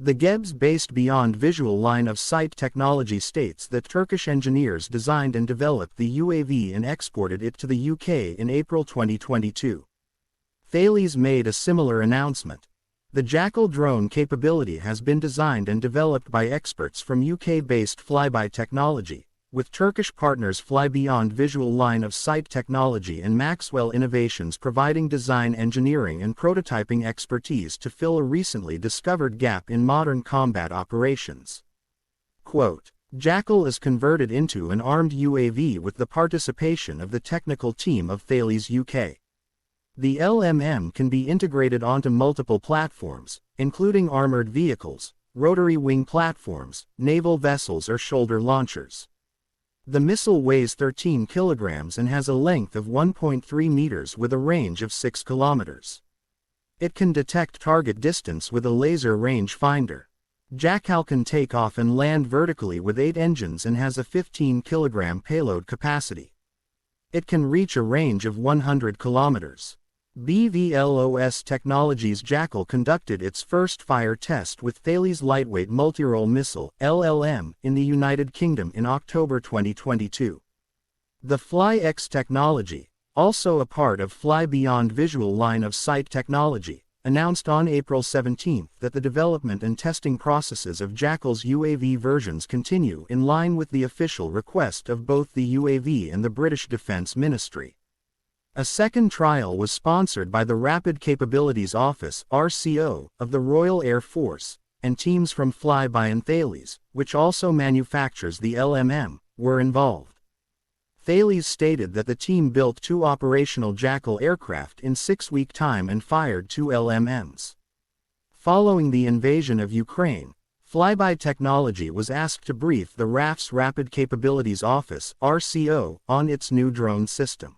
The Gebze-based Beyond Visual Line of Sight technology states that Turkish engineers designed and developed the UAV and exported it to the UK in April 2022. Thales made a similar announcement. The Jackal drone capability has been designed and developed by experts from UK-based Flyby Technology, with Turkish partners Fly Beyond Visual Line of Sight Technology and Maxwell Innovations providing design engineering and prototyping expertise to fill a recently discovered gap in modern combat operations. Quote, Jackal is converted into an armed UAV with the participation of the technical team of Thales UK. The LMM can be integrated onto multiple platforms, including armored vehicles, rotary wing platforms, naval vessels or shoulder launchers. The missile weighs 13 kilograms and has a length of 1.3 meters with a range of 6 kilometers. It can detect target distance with a laser range finder. Jackalcan take off and land vertically with 8 engines and has a 15-kilogram payload capacity. It can reach a range of 100 kilometers. BVLOS Technologies Jackal conducted its first fire test with Thales Lightweight Multirole Missile (LLM) in the United Kingdom in October 2022. The FlyX technology, also a part of Fly Beyond Visual Line of Sight technology, announced on April 17 that the development and testing processes of Jackal's UAV versions continue in line with the official request of both the UAV and the British Defence Ministry. A second trial was sponsored by the Rapid Capabilities Office (RCO) of the Royal Air Force, and teams from Flyby and Thales, which also manufactures the LMM, were involved. Thales stated that the team built 2 operational Jackal aircraft in 6-week time and fired 2 LMMs. Following the invasion of Ukraine, Flyby Technology was asked to brief the RAF's Rapid Capabilities Office (RCO) on its new drone system.